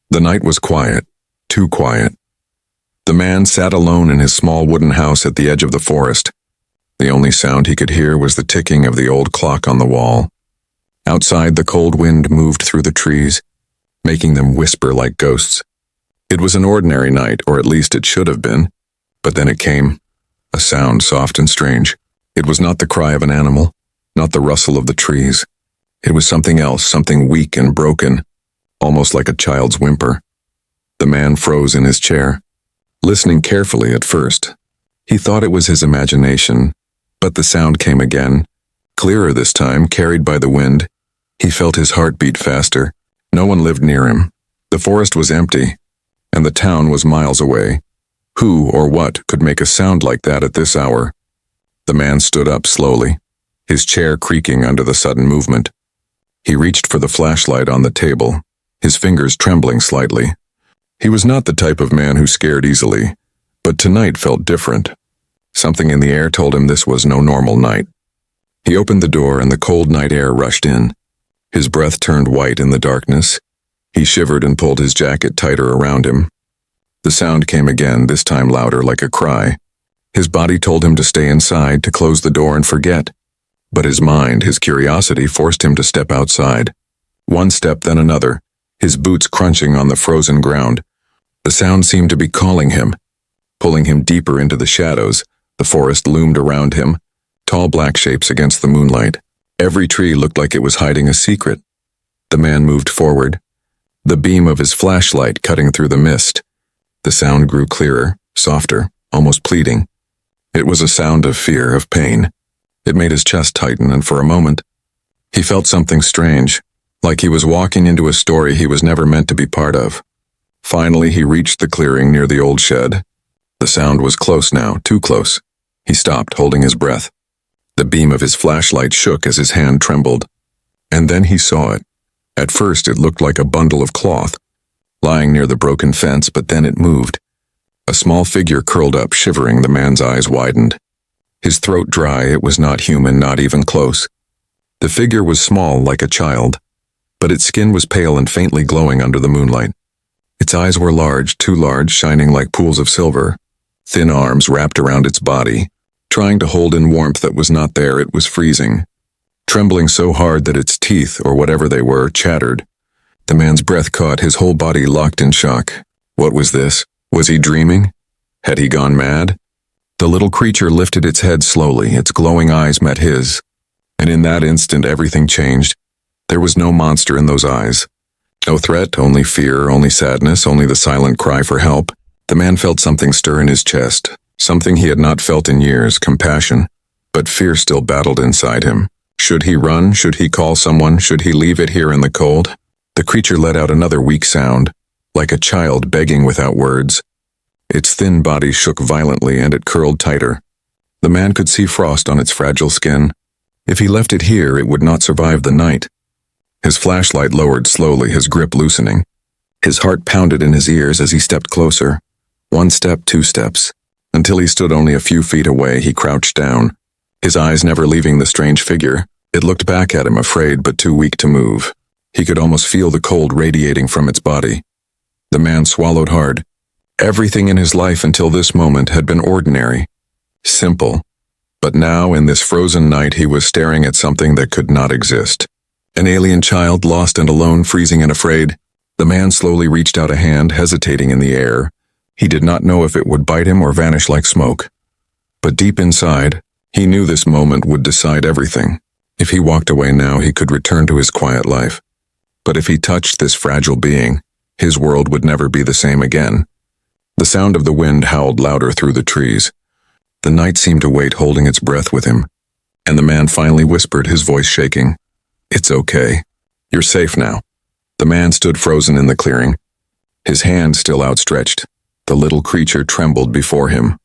The night was quiet, too quiet. The man sat alone in his small wooden house at the edge of the forest. The only sound he could hear was the ticking of the old clock on the wall. Outside, the cold wind moved through the trees, making them whisper like ghosts. It was an ordinary night, or at least it should have been, but then it came, a sound soft and strange. It was not the cry of an animal, not the rustle of the trees. It was something else, something weak and broken, almost like a child's whimper. The man froze in his chair, listening carefully at first. He thought it was his imagination, but the sound came again, clearer this time, carried by the wind. He felt his heart beat faster. No one lived near him. The forest was empty, and the town was miles away. Who or what could make a sound like that at this hour? The man stood up slowly, his chair creaking under the sudden movement. He reached for the flashlight on the table, his fingers trembling slightly. He was not the type of man who scared easily, but tonight felt different. Something in the air told him this was no normal night. He opened the door and the cold night air rushed in. His breath turned white in the darkness. He shivered and pulled his jacket tighter around him. The sound came again, this time louder, like a cry. His body told him to stay inside, to close the door and forget. But his mind, his curiosity, forced him to step outside. One step, then another, his boots crunching on the frozen ground. The sound seemed to be calling him, pulling him deeper into the shadows. The forest loomed around him, tall black shapes against the moonlight. Every tree looked like it was hiding a secret. The man moved forward, the beam of his flashlight cutting through the mist. The sound grew clearer, softer, almost pleading. It was a sound of fear, of pain. It made his chest tighten, and for a moment, he felt something strange, like he was walking into a story he was never meant to be part of. Finally, he reached the clearing near the old shed. The sound was close now, too close. He stopped, holding his breath. The beam of his flashlight shook as his hand trembled. And then he saw it. At first, it looked like a bundle of cloth, lying near the broken fence, but then it moved. A small figure curled up, shivering. The man's eyes widened. His throat dry. It was not human, not even close. The figure was small, like a child, but its skin was pale and faintly glowing under the moonlight. Its eyes were large, too large, shining like pools of silver. Thin arms wrapped around its body, trying to hold in warmth that was not there. It was freezing, trembling so hard that its teeth, or whatever they were, chattered. The man's breath caught, his whole body locked in shock. What was this? Was he dreaming? Had he gone mad? The little creature lifted its head slowly, its glowing eyes met his, and in that instant everything changed. There was no monster in those eyes. No threat, only fear, only sadness, only the silent cry for help. The man felt something stir in his chest, something he had not felt in years, compassion, but fear still battled inside him. Should he run? Should he call someone? Should he leave it here in the cold? The creature let out another weak sound, like a child begging without words. Its thin body shook violently and it curled tighter. The man could see frost on its fragile skin. If he left it here, it would not survive the night. His flashlight lowered slowly, his grip loosening. His heart pounded in his ears as he stepped closer. 1 step, 2 steps. Until he stood only a few feet away, he crouched down, his eyes never leaving the strange figure. It looked back at him, afraid but too weak to move. He could almost feel the cold radiating from its body. The man swallowed hard. Everything in his life until this moment had been ordinary, simple. But now, in this frozen night, he was staring at something that could not exist. An alien child, lost and alone, freezing and afraid. The man slowly reached out a hand, hesitating in the air. He did not know if it would bite him or vanish like smoke. But deep inside, he knew this moment would decide everything. If he walked away now, he could return to his quiet life. But if he touched this fragile being, his world would never be the same again. The sound of the wind howled louder through the trees. The night seemed to wait, holding its breath with him. And the man finally whispered, his voice shaking, "It's okay. You're safe now." The man stood frozen in the clearing, his hand still outstretched. The little creature trembled before him,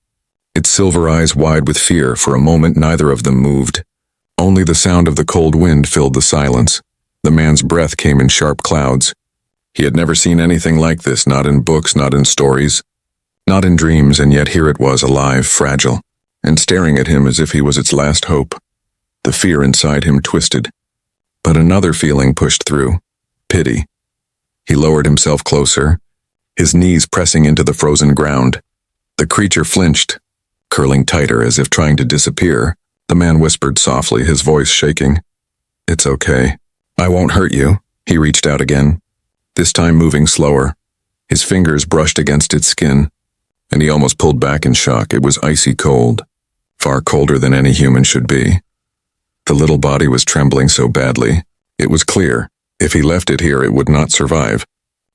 its silver eyes wide with fear. For a moment, neither of them moved. Only the sound of the cold wind filled the silence. The man's breath came in sharp clouds. He had never seen anything like this, not in books, not in stories, not in dreams, and yet here it was, alive, fragile, and staring at him as if he was its last hope. The fear inside him twisted. But another feeling pushed through. Pity. He lowered himself closer, his knees pressing into the frozen ground. The creature flinched, curling tighter as if trying to disappear. The man whispered softly, his voice shaking. "It's okay. I won't hurt you." He reached out again, this time moving slower. His fingers brushed against its skin, and he almost pulled back in shock. It was icy cold, far colder than any human should be. The little body was trembling so badly. It was clear, if he left it here, it would not survive.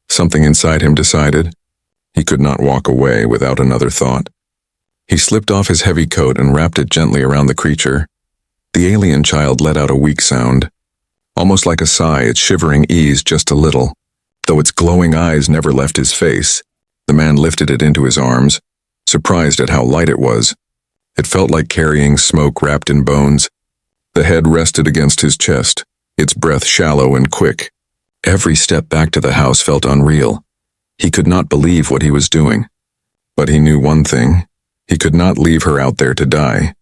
Something inside him decided he could not walk away without another thought. He slipped off his heavy coat and wrapped it gently around the creature. The alien child let out a weak sound. Almost like a sigh, its shivering eased just a little. Though its glowing eyes never left his face, the man lifted it into his arms, surprised at how light it was. It felt like carrying smoke wrapped in bones. The head rested against his chest, its breath shallow and quick. Every step back to the house felt unreal. He could not believe what he was doing. But he knew one thing. He could not leave her out there to die.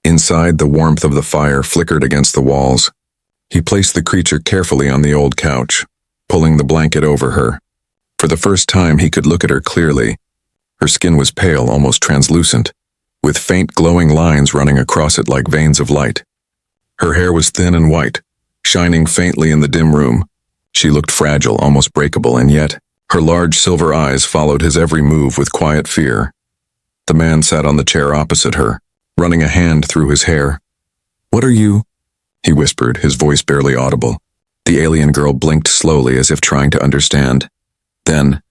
Inside, the warmth of the fire flickered against the walls. He placed the creature carefully on the old couch, pulling the blanket over her. For the first time, he could look at her clearly. Her skin was pale, almost translucent, with faint glowing lines running across it like veins of light. Her hair was thin and white, shining faintly in the dim room. She looked fragile, almost breakable, and yet her large silver eyes followed his every move with quiet fear. The man sat on the chair opposite her, running a hand through his hair. "What are you?" he whispered, his voice barely audible. The alien girl blinked slowly as if trying to understand. Then,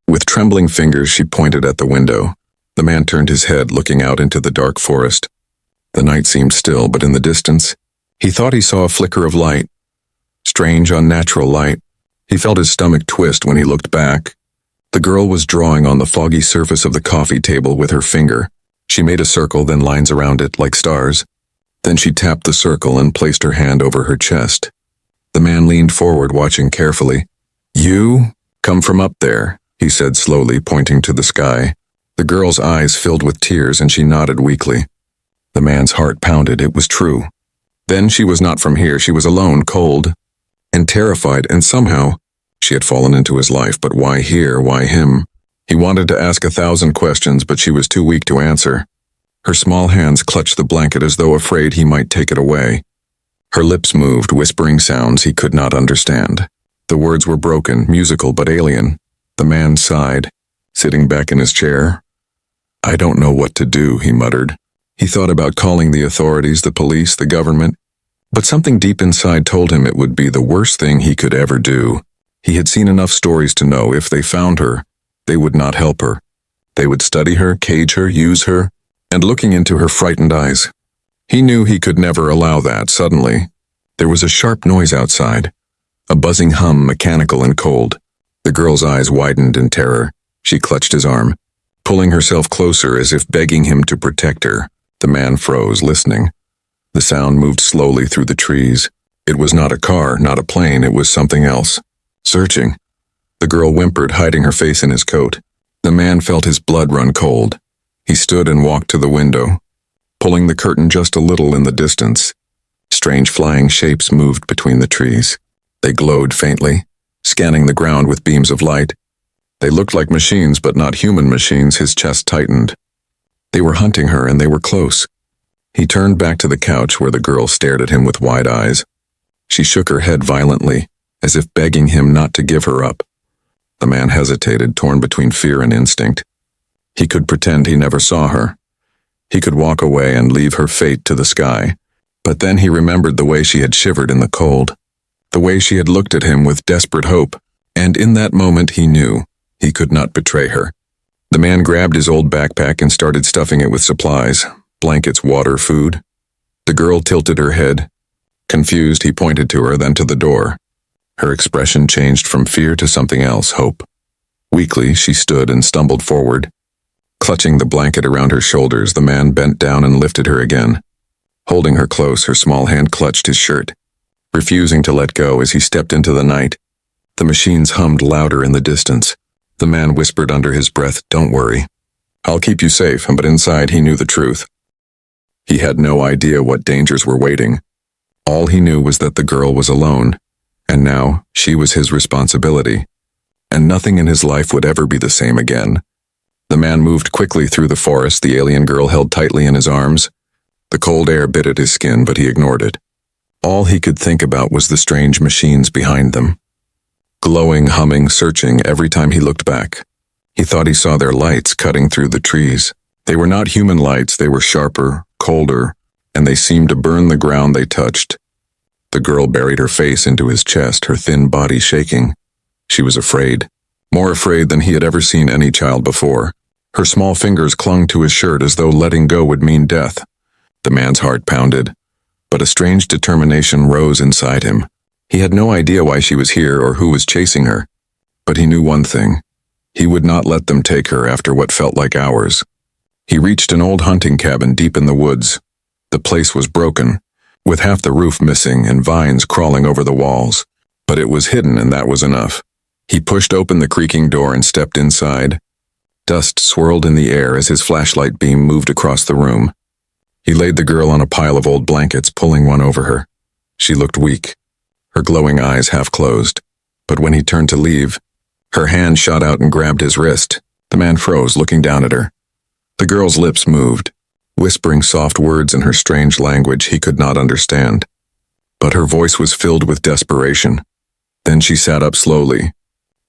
with trembling fingers, she pointed at the window. The man turned his head, looking out into the dark forest. The night seemed still, but in the distance, he thought he saw a flicker of light. Strange, unnatural light. He felt his stomach twist when he looked back. The girl was drawing on the foggy surface of the coffee table with her finger. She made a circle, then lines around it, like stars. Then she tapped the circle and placed her hand over her chest. The man leaned forward, watching carefully. "You come from up there," he said slowly, pointing to the sky. The girl's eyes filled with tears and she nodded weakly. The man's heart pounded. It was true. Then she was not from here. She was alone, cold, and terrified, and somehow she had fallen into his life. But why here? Why him? He wanted to ask 1,000 questions, but she was too weak to answer. Her small hands clutched the blanket as though afraid he might take it away. Her lips moved, whispering sounds he could not understand. The words were broken, musical but alien. The man sighed, sitting back in his chair. "I don't know what to do," he muttered. He thought about calling the authorities, the police, the government, but something deep inside told him it would be the worst thing he could ever do. He had seen enough stories to know if they found her, they would not help her. They would study her, cage her, use her, and looking into her frightened eyes. He knew he could never allow that. Suddenly, there was a sharp noise outside, a buzzing hum, mechanical and cold. The girl's eyes widened in terror. She clutched his arm, pulling herself closer as if begging him to protect her. The man froze, listening. The sound moved slowly through the trees. It was not a car, not a plane, it was something else. Searching. The girl whimpered, hiding her face in his coat. The man felt his blood run cold. He stood and walked to the window, pulling the curtain just a little in the distance. Strange flying shapes moved between the trees. They glowed faintly, scanning the ground with beams of light. They looked like machines, but not human machines. His chest tightened. They were hunting her, and they were close. He turned back to the couch where the girl stared at him with wide eyes. She shook her head violently, as if begging him not to give her up. The man hesitated, torn between fear and instinct. He could pretend he never saw her. He could walk away and leave her fate to the sky. But then he remembered the way she had shivered in the cold, the way she had looked at him with desperate hope, and in that moment he knew he could not betray her. The man grabbed his old backpack and started stuffing it with supplies, blankets, water, food. The girl tilted her head. Confused, he pointed to her, then to the door. Her expression changed from fear to something else, hope. Weakly, she stood and stumbled forward. Clutching the blanket around her shoulders, the man bent down and lifted her again. Holding her close, her small hand clutched his shirt, refusing to let go as he stepped into the night. The machines hummed louder in the distance. The man whispered under his breath, "Don't worry. I'll keep you safe," but inside he knew the truth. He had no idea what dangers were waiting. All he knew was that the girl was alone, and now she was his responsibility. and nothing in his life would ever be the same again. The man moved quickly through the forest, the alien girl held tightly in his arms. The cold air bit at his skin, but he ignored it. All he could think about was the strange machines behind them. Glowing, humming, searching every time he looked back. He thought he saw their lights cutting through the trees. They were not human lights, they were sharper, colder, and they seemed to burn the ground they touched. The girl buried her face into his chest, her thin body shaking. She was afraid, more afraid than he had ever seen any child before. Her small fingers clung to his shirt as though letting go would mean death. The man's heart pounded, but a strange determination rose inside him. He had no idea why she was here or who was chasing her, but he knew one thing. He would not let them take her after what felt like hours. He reached an old hunting cabin deep in the woods. The place was broken, with half the roof missing and vines crawling over the walls, but it was hidden and that was enough. He pushed open the creaking door and stepped inside. Dust swirled in the air as his flashlight beam moved across the room. He laid the girl on a pile of old blankets, pulling one over her. She looked weak, her glowing eyes half closed, but when he turned to leave, her hand shot out and grabbed his wrist. The man froze, looking down at her. The girl's lips moved, whispering soft words in her strange language he could not understand. But her voice was filled with desperation. Then she sat up slowly,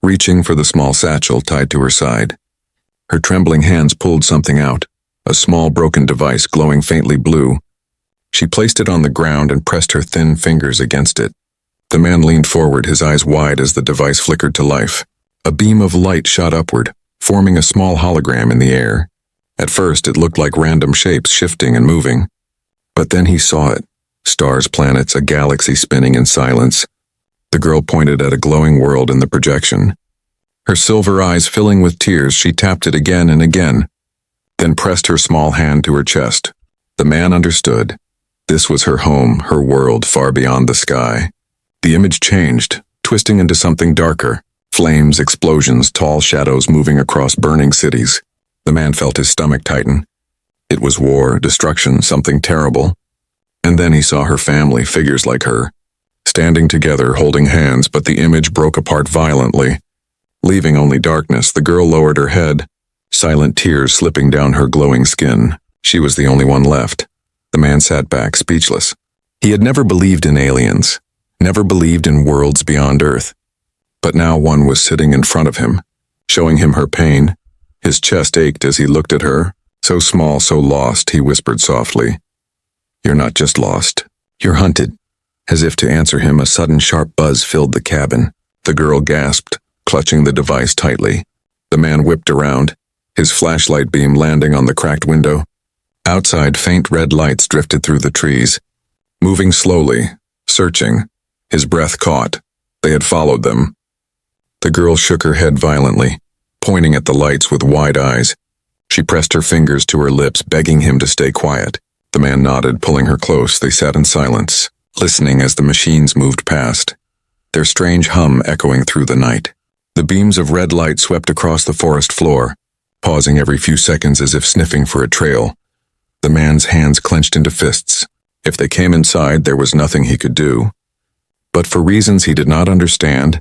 reaching for the small satchel tied to her side. Her trembling hands pulled something out, a small broken device glowing faintly blue. She placed it on the ground and pressed her thin fingers against it. The man leaned forward, his eyes wide as the device flickered to life. A beam of light shot upward, forming a small hologram in the air. At first, it looked like random shapes shifting and moving. But then he saw it. Stars, planets, a galaxy spinning in silence. The girl pointed at a glowing world in the projection. Her silver eyes filling with tears, she tapped it again and again, then pressed her small hand to her chest. The man understood. This was her home, her world far beyond the sky. The image changed, twisting into something darker. Flames, explosions, tall shadows moving across burning cities. The man felt his stomach tighten. It was war, destruction, something terrible. And then he saw her family, figures like her, standing together, holding hands, but the image broke apart violently. Leaving only darkness, the girl lowered her head, silent tears slipping down her glowing skin. She was the only one left. The man sat back, speechless. He had never believed in aliens, never believed in worlds beyond Earth. But now one was sitting in front of him, showing him her pain. His chest ached as he looked at her. So small, so lost, he whispered softly. "You're not just lost. You're hunted." As if to answer him, a sudden sharp buzz filled the cabin. The girl gasped, clutching the device tightly. The man whipped around, his flashlight beam landing on the cracked window. Outside, faint red lights drifted through the trees. Moving slowly, searching, his breath caught. They had followed them. The girl shook her head violently, pointing at the lights with wide eyes. She pressed her fingers to her lips, begging him to stay quiet. The man nodded, pulling her close. They sat in silence, listening as the machines moved past, their strange hum echoing through the night. The beams of red light swept across the forest floor, pausing every few seconds as if sniffing for a trail. The man's hands clenched into fists. If they came inside, there was nothing he could do. But for reasons he did not understand,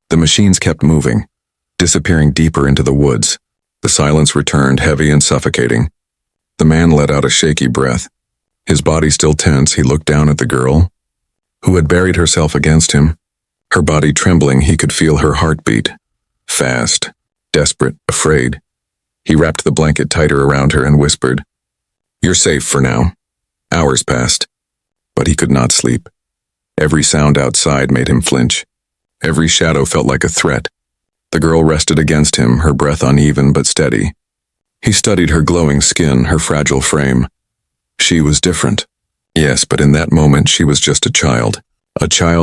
the machines kept moving, disappearing deeper into the woods. The silence returned, heavy and suffocating. The man let out a shaky breath. His body still tense, he looked down at the girl, who had buried herself against him. Her body trembling, he could feel her heartbeat. Fast, desperate, afraid. He wrapped the blanket tighter around her and whispered, "You're safe for now." Hours passed, but he could not sleep. Every sound outside made him flinch. Every shadow felt like a threat. The girl rested against him, her breath uneven but steady. He studied her glowing skin, her fragile frame. She was different. Yes, but in that moment she was just a child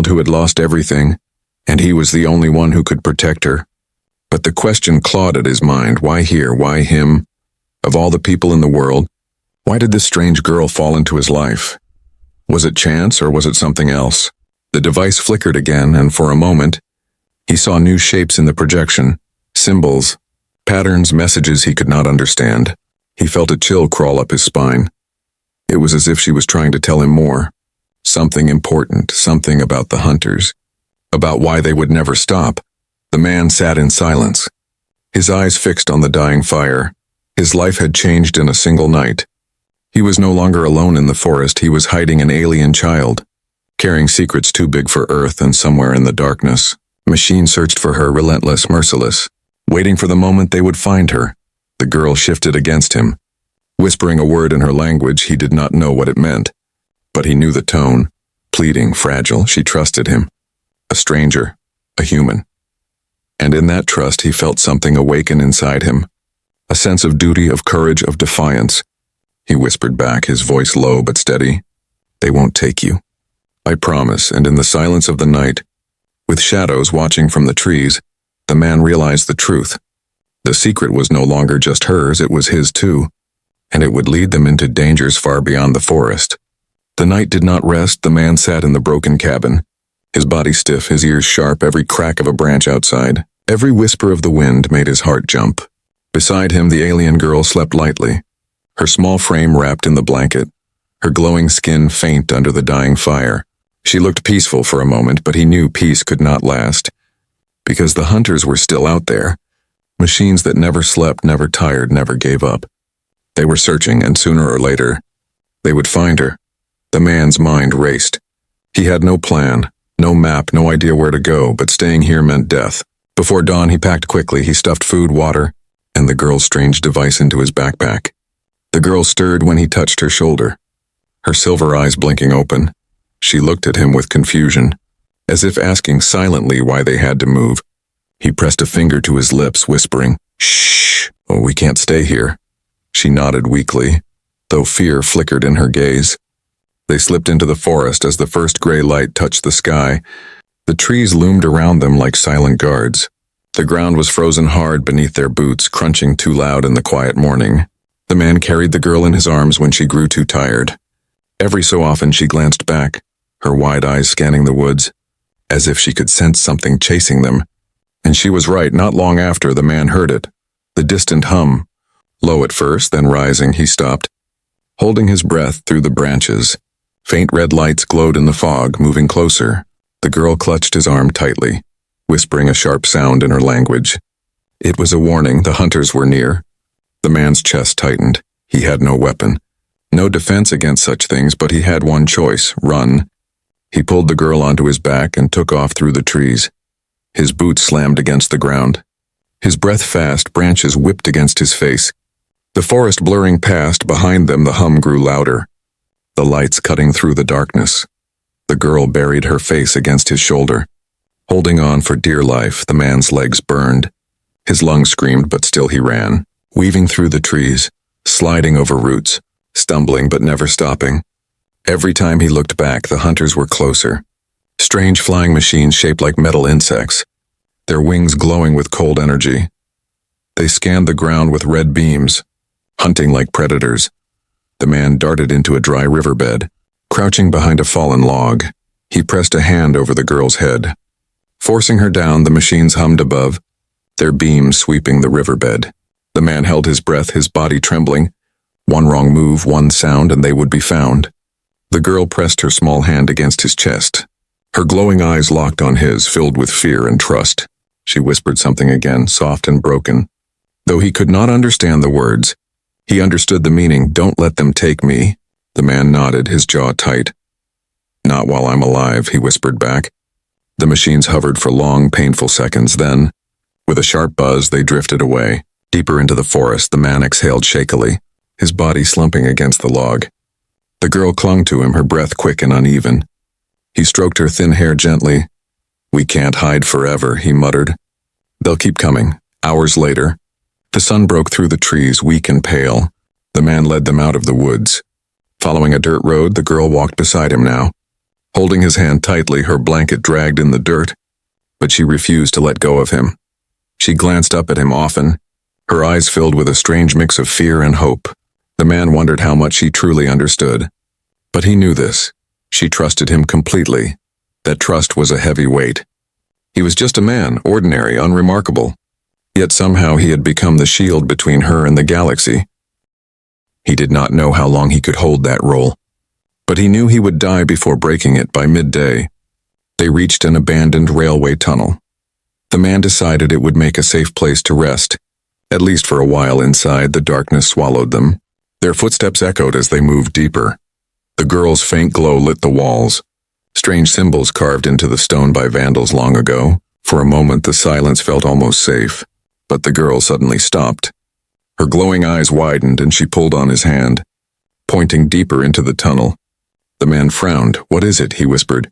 who had lost everything, and he was the only one who could protect her. But the question clawed at his mind, why here, why him? Of all the people in the world, why did this strange girl fall into his life? Was it chance or was it something else? The device flickered again, and for a moment, he saw new shapes in the projection, symbols, patterns, messages he could not understand. He felt a chill crawl up his spine. It was as if she was trying to tell him more. Something important, something about the hunters. About why they would never stop. The The man sat in silence, his eyes fixed on the dying fire. His life had changed in a single night. He was no longer alone in the forest. He was hiding an alien child, carrying secrets too big for Earth, and somewhere in the darkness, machine searched for her, relentless, merciless, waiting for the moment they would find her. The girl shifted against him, whispering a word in her language. He did not know what it meant, but he knew the tone. Pleading, fragile, she trusted him. A stranger, a human. And in that trust he felt something awaken inside him. A sense of duty, of courage, of defiance. He whispered back, his voice low but steady. They won't take you. I promise. And in the silence of the night, with shadows watching from the trees, the man realized the truth. The secret was no longer just hers, it was his too, and it would lead them into dangers far beyond the forest. The night did not rest. The man sat in the broken cabin, his body stiff, his ears sharp, every crack of a branch outside, every whisper of the wind made his heart jump. Beside him, the alien girl slept lightly, her small frame wrapped in the blanket, her glowing skin faint under the dying fire. She looked peaceful for a moment, but he knew peace could not last, because the hunters were still out there, machines that never slept, never tired, never gave up. They were searching, and sooner or later, they would find her. The man's mind raced. He had no plan, no map, no idea where to go, but staying here meant death. Before dawn, he packed quickly. He stuffed food, water, and the girl's strange device into his backpack. The girl stirred when he touched her shoulder, her silver eyes blinking open. She looked at him with confusion, as if asking silently why they had to move. He pressed a finger to his lips, whispering, "Shh, oh, we can't stay here." She nodded weakly, though fear flickered in her gaze. They slipped into the forest as the first gray light touched the sky. The trees loomed around them like silent guards. The ground was frozen hard beneath their boots, crunching too loud in the quiet morning. The man carried the girl in his arms when she grew too tired. Every so often she glanced back, her wide eyes scanning the woods, as if she could sense something chasing them. And she was right. Not long after, the man heard it, the distant hum. Low at first, then rising, he stopped, holding his breath through the branches. Faint red lights glowed in the fog, moving closer. The girl clutched his arm tightly, whispering a sharp sound in her language. It was a warning. The hunters were near. The man's chest tightened. He had no weapon, no defense against such things, but he had one choice: run. He pulled the girl onto his back and took off through the trees. His boots slammed against the ground. His breath fast, branches whipped against his face. The forest blurring past, behind them the hum grew louder, the lights cutting through the darkness. The girl buried her face against his shoulder, holding on for dear life. The man's legs burned. His lungs screamed, but still he ran, weaving through the trees, sliding over roots, stumbling but never stopping. Every time he looked back, the hunters were closer. Strange flying machines shaped like metal insects, their wings glowing with cold energy. They scanned the ground with red beams, hunting like predators. The man darted into a dry riverbed, crouching behind a fallen log. He pressed a hand over the girl's head. Forcing her down, the machines hummed above, their beams sweeping the riverbed. The man held his breath, his body trembling. One wrong move, one sound, and they would be found. The girl pressed her small hand against his chest. Her glowing eyes locked on his, filled with fear and trust. She whispered something again, soft and broken. Though he could not understand the words, he understood the meaning. Don't let them take me. The man nodded, his jaw tight. Not while I'm alive, he whispered back. The machines hovered for long, painful seconds. Then, with a sharp buzz, they drifted away. Deeper into the forest, the man exhaled shakily, his body slumping against the log. The girl clung to him, her breath quick and uneven. He stroked her thin hair gently. We can't hide forever, he muttered. They'll keep coming. Hours later, the sun broke through the trees, weak and pale. The man led them out of the woods. Following a dirt road, the girl walked beside him now, holding his hand tightly, her blanket dragged in the dirt, but she refused to let go of him. She glanced up at him often, her eyes filled with a strange mix of fear and hope. The man wondered how much she truly understood. But he knew this. She trusted him completely. That trust was a heavy weight. He was just a man, ordinary, unremarkable. Yet somehow he had become the shield between her and the galaxy. He did not know how long he could hold that role, but he knew he would die before breaking it by midday. They reached an abandoned railway tunnel. The man decided it would make a safe place to rest. At least for a while inside, the darkness swallowed them. Their footsteps echoed as they moved deeper. The girl's faint glow lit the walls. Strange symbols carved into the stone by vandals long ago. For a moment, the silence felt almost safe. But the girl suddenly stopped. Her glowing eyes widened and she pulled on his hand, pointing deeper into the tunnel. The man frowned. "What is it?" he whispered.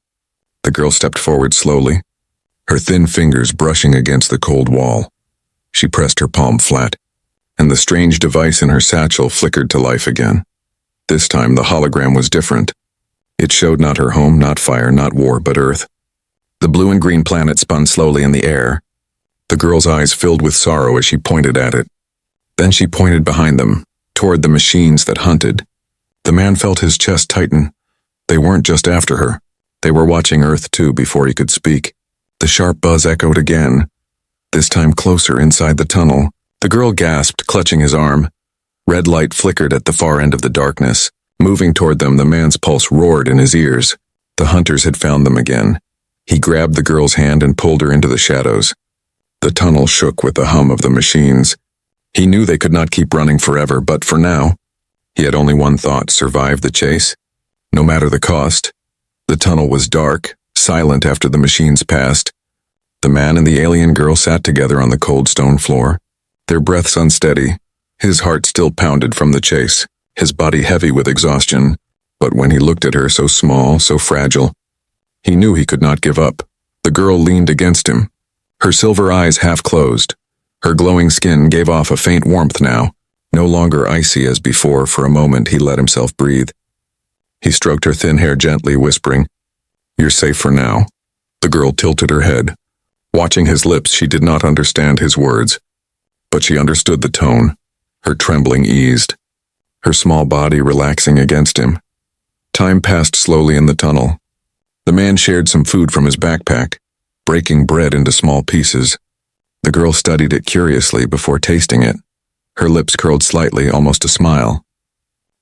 The girl stepped forward slowly, her thin fingers brushing against the cold wall. She pressed her palm flat, and the strange device in her satchel flickered to life again. This time the hologram was different. It showed not her home, not fire, not war, but Earth. The blue and green planet spun slowly in the air. The girl's eyes filled with sorrow as she pointed at it. Then she pointed behind them, toward the machines that hunted. The man felt his chest tighten. They weren't just after her. They were watching Earth too before he could speak. The sharp buzz echoed again, this time closer inside the tunnel. The girl gasped, clutching his arm. Red light flickered at the far end of the darkness. Moving toward them, the man's pulse roared in his ears. The hunters had found them again. He grabbed the girl's hand and pulled her into the shadows. The tunnel shook with the hum of the machines. He knew they could not keep running forever, but for now, he had only one thought: survive the chase, no matter the cost. The tunnel was dark, silent after the machines passed. The man and the alien girl sat together on the cold stone floor, their breaths unsteady. His heart still pounded from the chase, his body heavy with exhaustion. But when he looked at her, so small, so fragile, he knew he could not give up. The girl leaned against him, her silver eyes half closed. Her glowing skin gave off a faint warmth now, no longer icy as before. For a moment he let himself breathe. He stroked her thin hair gently, whispering, "You're safe for now." The girl tilted her head. Watching his lips, she did not understand his words, but she understood the tone. Her trembling eased, her small body relaxing against him. Time passed slowly in the tunnel. The man shared some food from his backpack, breaking bread into small pieces. The girl studied it curiously before tasting it. Her lips curled slightly, almost a smile.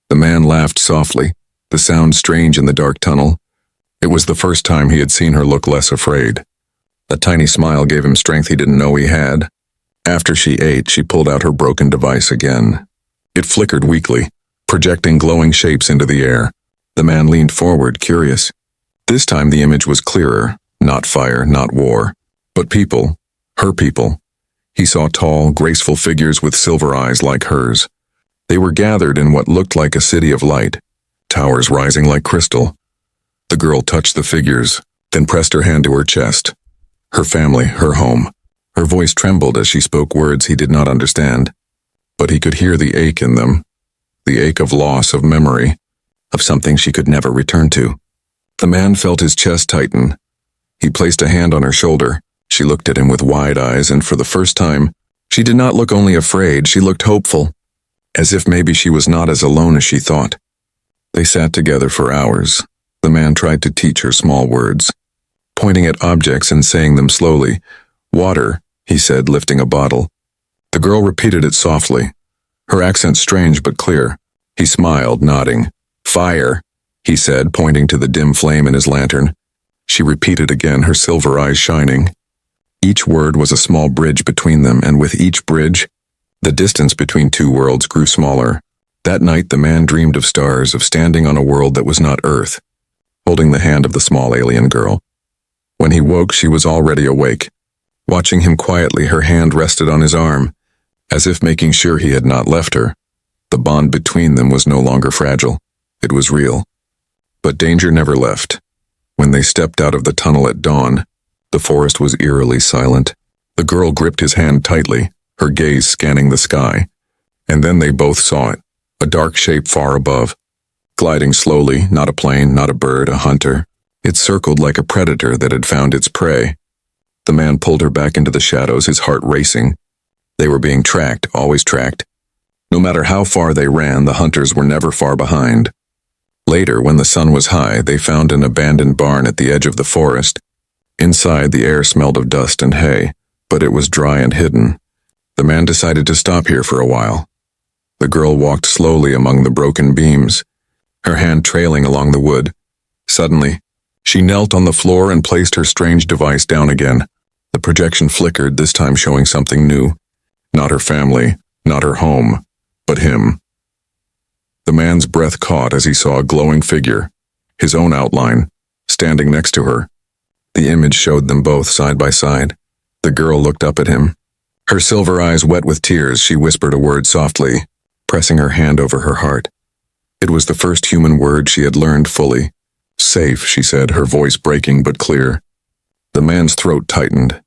The man laughed softly, the sound strange in the dark tunnel. It was the first time he had seen her look less afraid. A tiny smile gave him strength he didn't know he had. After she ate, she pulled out her broken device again. It flickered weakly, projecting glowing shapes into the air. The man leaned forward, curious. This time the image was clearer, not fire, not war, but people, her people. He saw tall, graceful figures with silver eyes like hers. They were gathered in what looked like a city of light, towers rising like crystal. The girl touched the figures, then pressed her hand to her chest. Her family, her home. Her voice trembled as she spoke words he did not understand, but he could hear the ache in them, the ache of loss, of memory, of something she could never return to. The man felt his chest tighten. He placed a hand on her shoulder. She looked at him with wide eyes, and for the first time, she did not look only afraid, she looked hopeful, as if maybe she was not as alone as she thought. They sat together for hours. The man tried to teach her small words, pointing at objects and saying them slowly. "Water," he said, lifting a bottle. The girl repeated it softly, her accent strange but clear. He smiled, nodding. "Fire," he said, pointing to the dim flame in his lantern. She repeated again, her silver eyes shining. Each word was a small bridge between them, and with each bridge, the distance between two worlds grew smaller. That night the man dreamed of stars, of standing on a world that was not Earth, holding the hand of the small alien girl. When he woke, she was already awake. Watching him quietly, her hand rested on his arm, as if making sure he had not left her. The bond between them was no longer fragile. It was real. But danger never left. When they stepped out of the tunnel at dawn, the forest was eerily silent. The girl gripped his hand tightly, her gaze scanning the sky. And then they both saw it, a dark shape far above, gliding slowly, not a plane, not a bird, a hunter. It circled like a predator that had found its prey. The man pulled her back into the shadows, his heart racing. They were being tracked, always tracked. No matter how far they ran, the hunters were never far behind. Later, when the sun was high, they found an abandoned barn at the edge of the forest. Inside, the air smelled of dust and hay, but it was dry and hidden. The man decided to stop here for a while. The girl walked slowly among the broken beams, her hand trailing along the wood. Suddenly, she knelt on the floor and placed her strange device down again. The projection flickered, this time showing something new. Not her family, not her home, but him. The man's breath caught as he saw a glowing figure, his own outline, standing next to her. The image showed them both side by side. The girl looked up at him. Her silver eyes wet with tears, she whispered a word softly, pressing her hand over her heart. It was the first human word she had learned fully. Safe, she said, her voice breaking but clear. The man's throat tightened.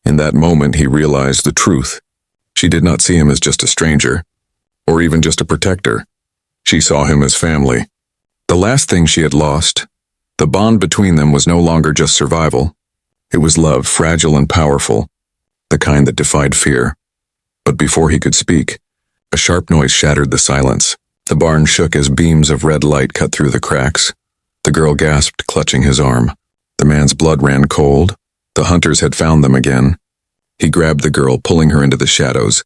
In that moment he realized the truth. She did not see him as just a stranger, or even just a protector. She saw him as family. The last thing she had lost. The bond between them was no longer just survival. It was love, fragile and powerful, the kind that defied fear. But before he could speak, a sharp noise shattered the silence. The barn shook as beams of red light cut through the cracks. The girl gasped, clutching his arm. The man's blood ran cold. The hunters had found them again. He grabbed the girl, pulling her into the shadows.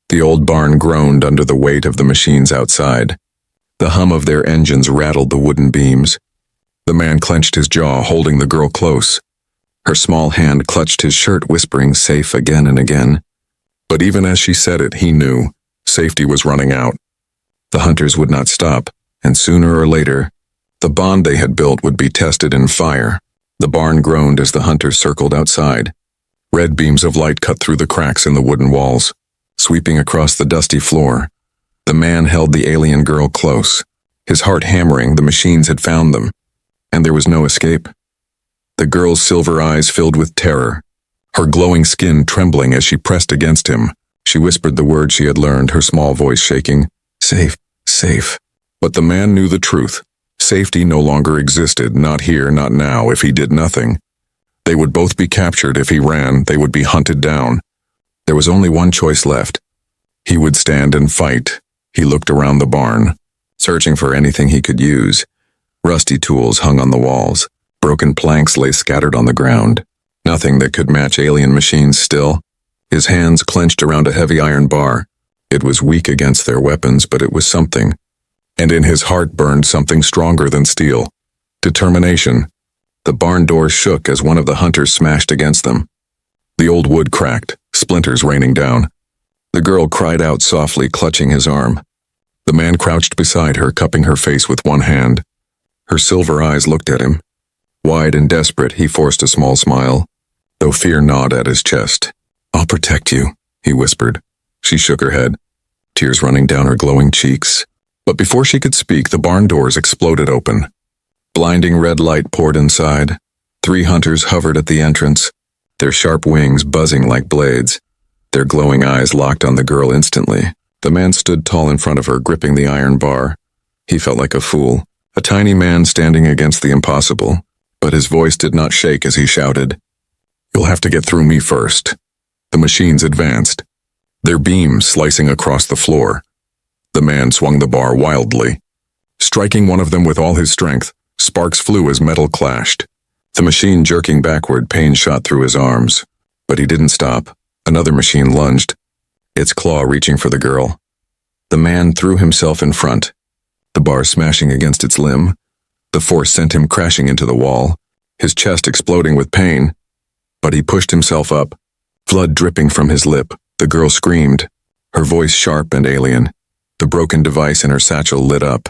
The old barn groaned under the weight of the machines outside. The hum of their engines rattled the wooden beams. The man clenched his jaw, holding the girl close. Her small hand clutched his shirt, whispering safe again and again. But even as she said it, he knew safety was running out. The hunters would not stop, and sooner or later, the bond they had built would be tested in fire. The barn groaned as the hunters circled outside. Red beams of light cut through the cracks in the wooden walls, sweeping across the dusty floor. The man held the alien girl close, his heart hammering. The machines had found them, and there was no escape. The girl's silver eyes filled with terror, her glowing skin trembling as she pressed against him. She whispered the word she had learned, her small voice shaking. Safe, safe. But the man knew the truth. Safety no longer existed, not here, not now, if he did nothing. They would both be captured. If he ran, they would be hunted down. There was only one choice left. He would stand and fight. He looked around the barn, searching for anything he could use. Rusty tools hung on the walls. Broken planks lay scattered on the ground. Nothing that could match alien machines still. His hands clenched around a heavy iron bar. It was weak against their weapons, but it was something. And in his heart burned something stronger than steel. Determination. The barn doors shook as one of the hunters smashed against them. The old wood cracked, splinters raining down. The girl cried out softly, clutching his arm. The man crouched beside her, cupping her face with one hand. Her silver eyes looked at him. Wide and desperate, he forced a small smile, though fear gnawed at his chest. I'll protect you, he whispered. She shook her head, tears running down her glowing cheeks. But before she could speak, the barn doors exploded open. Blinding red light poured inside. 3 hunters hovered at the entrance, their sharp wings buzzing like blades. Their glowing eyes locked on the girl instantly. The man stood tall in front of her, gripping the iron bar. He felt like a fool, a tiny man standing against the impossible. But his voice did not shake as he shouted, You'll have to get through me first. The machines advanced, their beams slicing across the floor. The man swung the bar wildly, striking one of them with all his strength. Sparks flew as metal clashed. The machine jerking backward, pain shot through his arms. But he didn't stop. Another machine lunged, its claw reaching for the girl. The man threw himself in front, the bar smashing against its limb. The force sent him crashing into the wall, his chest exploding with pain. But he pushed himself up, blood dripping from his lip. The girl screamed, her voice sharp and alien. The broken device in her satchel lit up,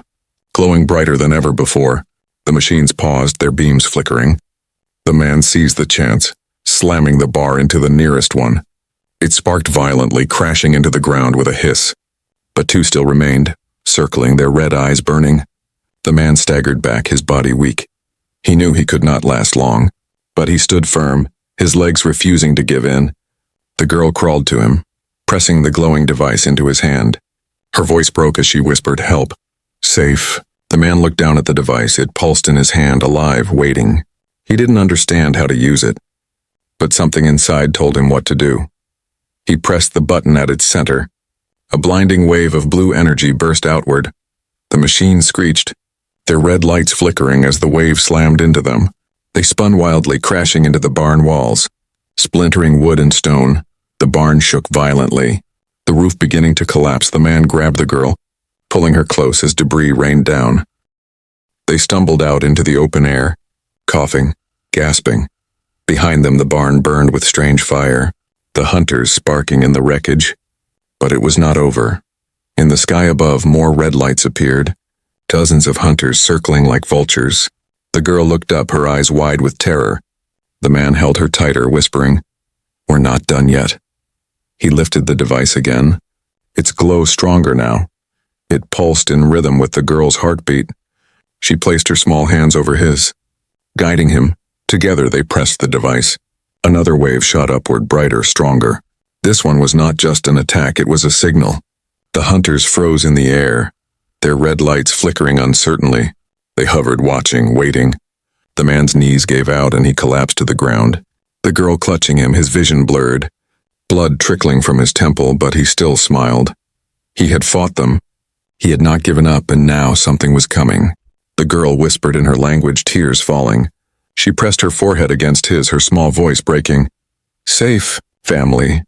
glowing brighter than ever before. The machines paused, their beams flickering. The man seized the chance, slamming the bar into the nearest one. It sparked violently, crashing into the ground with a hiss. But 2 still remained, circling, their red eyes burning. The man staggered back, his body weak. He knew he could not last long, but he stood firm, his legs refusing to give in. The girl crawled to him, pressing the glowing device into his hand. Her voice broke as she whispered, Help. Safe. The man looked down at the device. It pulsed in his hand, alive, waiting. He didn't understand how to use it, but something inside told him what to do. He pressed the button at its center. A blinding wave of blue energy burst outward. The machine screeched, their red lights flickering as the wave slammed into them. They spun wildly, crashing into the barn walls, splintering wood and stone. The barn shook violently, the roof beginning to collapse. The man grabbed the girl, pulling her close as debris rained down. They stumbled out into the open air, coughing, gasping. Behind them the barn burned with strange fire, the hunters sparking in the wreckage. But it was not over. In the sky above, more red lights appeared, dozens of hunters circling like vultures. The girl looked up, her eyes wide with terror. The man held her tighter, whispering, "We're not done yet." He lifted the device again, its glow stronger now. It pulsed in rhythm with the girl's heartbeat. She placed her small hands over his, guiding him. Together they pressed the device. Another wave shot upward, brighter, stronger. This one was not just an attack, it was a signal. The hunters froze in the air, their red lights flickering uncertainly. They hovered, watching, waiting. The man's knees gave out and he collapsed to the ground. The girl clutching him, his vision blurred, blood trickling from his temple, but he still smiled. He had fought them. He had not given up, and now something was coming. The girl whispered in her language, tears falling. She pressed her forehead against his, her small voice breaking. "Safe, family."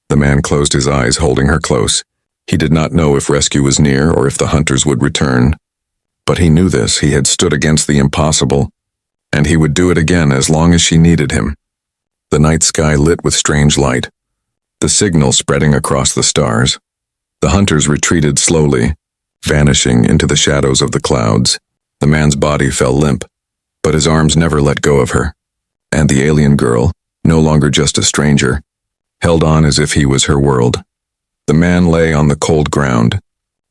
The man closed his eyes, holding her close. He did not know if rescue was near or if the hunters would return. But he knew this. He had stood against the impossible, and he would do it again as long as she needed him. The night sky lit with strange light, the signal spreading across the stars. The hunters retreated slowly, vanishing into the shadows of the clouds. The man's body fell limp, but his arms never let go of her. And the alien girl, no longer just a stranger, held on as if he was her world. The man lay on the cold ground,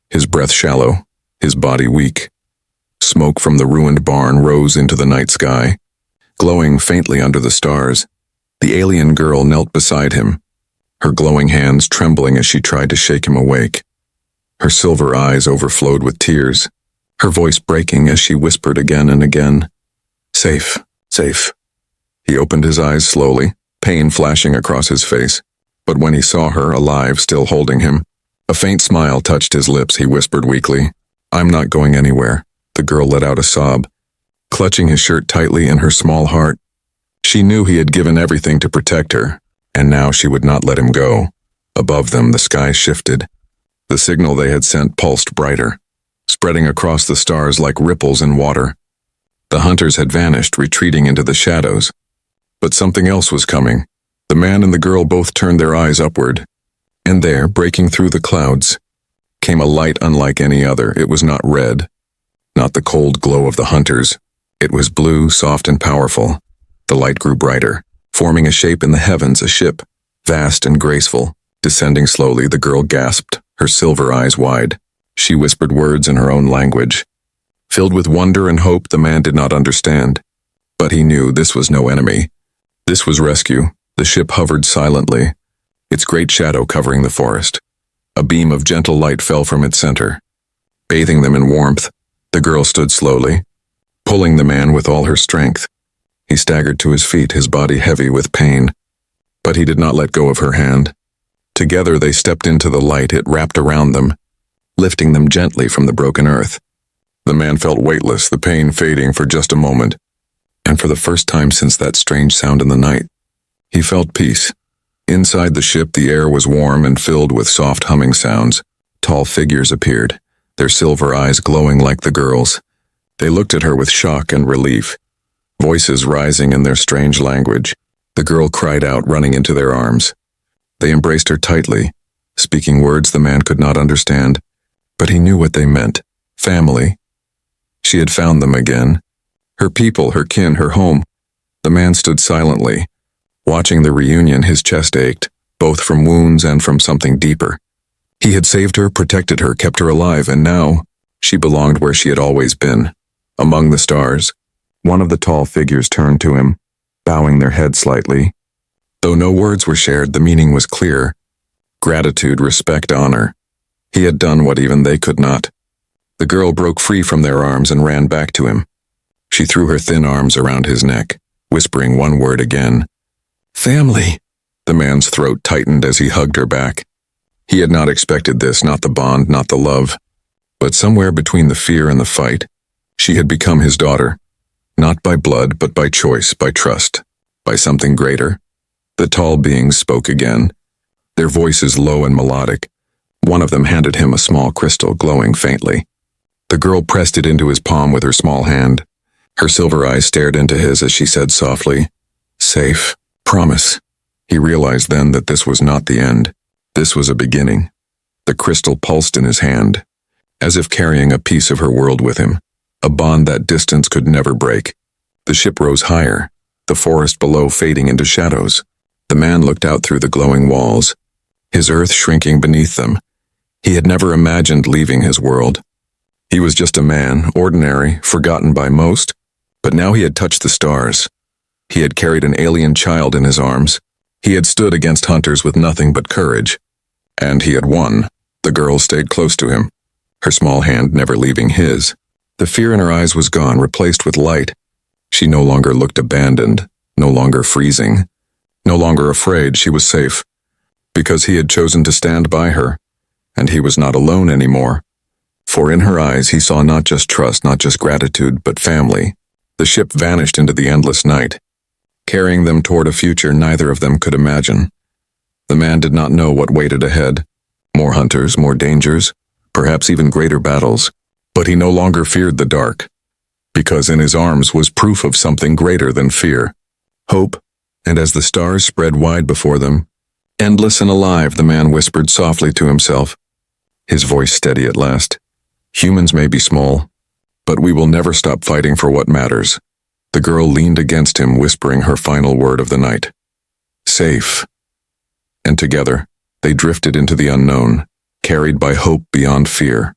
his breath shallow, his body weak. Smoke from the ruined barn rose into the night sky, glowing faintly under the stars. The alien girl knelt beside him, her glowing hands trembling as she tried to shake him awake. Her silver eyes overflowed with tears, her voice breaking as she whispered again and again, "Safe, safe." He opened his eyes slowly, pain flashing across his face. But when he saw her, alive, still holding him, a faint smile touched his lips. He whispered weakly, "I'm not going anywhere." The girl let out a sob, clutching his shirt tightly in her small heart. She knew he had given everything to protect her, and now she would not let him go. Above them, the sky shifted. The signal they had sent pulsed brighter, spreading across the stars like ripples in water. The hunters had vanished, retreating into the shadows. But something else was coming. The man and the girl both turned their eyes upward, and there, breaking through the clouds, came a light unlike any other. It was not red, not the cold glow of the hunters. It was blue, soft and powerful. The light grew brighter, forming a shape in the heavens, a ship, vast and graceful. Descending slowly, the girl gasped, her silver eyes wide. She whispered words in her own language. Filled with wonder and hope, the man did not understand. But he knew this was no enemy. This was rescue. The ship hovered silently, its great shadow covering the forest. A beam of gentle light fell from its center, bathing them in warmth. The girl stood slowly, pulling the man with all her strength. He staggered to his feet, his body heavy with pain. But he did not let go of her hand. Together they stepped into the light. It wrapped around them, lifting them gently from the broken earth. The man felt weightless, the pain fading for just a moment. And for the first time since that strange sound in the night, he felt peace. Inside the ship, the air was warm and filled with soft humming sounds. Tall figures appeared, their silver eyes glowing like the girl's. They looked at her with shock and relief, voices rising in their strange language. The girl cried out, running into their arms. They embraced her tightly, speaking words the man could not understand, but he knew what they meant. Family. She had found them again. Her people, her kin, her home. The man stood silently, watching the reunion. His chest ached, both from wounds and from something deeper. He had saved her, protected her, kept her alive, and now she belonged where she had always been, among the stars. One of the tall figures turned to him, bowing their head slightly. Though no words were shared, the meaning was clear. Gratitude, respect, honor. He had done what even they could not. The girl broke free from their arms and ran back to him. She threw her thin arms around his neck, whispering one word again. "Family." The man's throat tightened as he hugged her back. He had not expected this, not the bond, not the love. But somewhere between the fear and the fight, she had become his daughter. Not by blood, but by choice, by trust, by something greater. The tall beings spoke again, their voices low and melodic. One of them handed him a small crystal glowing faintly. The girl pressed it into his palm with her small hand. Her silver eyes stared into his as she said softly, Safe. Promise. He realized then that this was not the end. This was a beginning. The crystal pulsed in his hand, as if carrying a piece of her world with him, a bond that distance could never break. The ship rose higher, the forest below fading into shadows. The man looked out through the glowing walls, his earth shrinking beneath them. He had never imagined leaving his world. He was just a man, ordinary, forgotten by most, but now he had touched the stars. He had carried an alien child in his arms. He had stood against hunters with nothing but courage. And he had won. The girl stayed close to him, her small hand never leaving his. The fear in her eyes was gone, replaced with light. She no longer looked abandoned, no longer freezing, no longer afraid. She was safe, because he had chosen to stand by her, and he was not alone anymore. For in her eyes he saw not just trust, not just gratitude, but family. The ship vanished into the endless night, carrying them toward a future neither of them could imagine. The man did not know what waited ahead. More hunters, more dangers, perhaps even greater battles. But he no longer feared the dark, because in his arms was proof of something greater than fear. Hope, and as the stars spread wide before them, endless and alive, the man whispered softly to himself, his voice steady at last. Humans may be small, but we will never stop fighting for what matters. The girl leaned against him, whispering her final word of the night. Safe. And together, they drifted into the unknown, carried by hope beyond fear.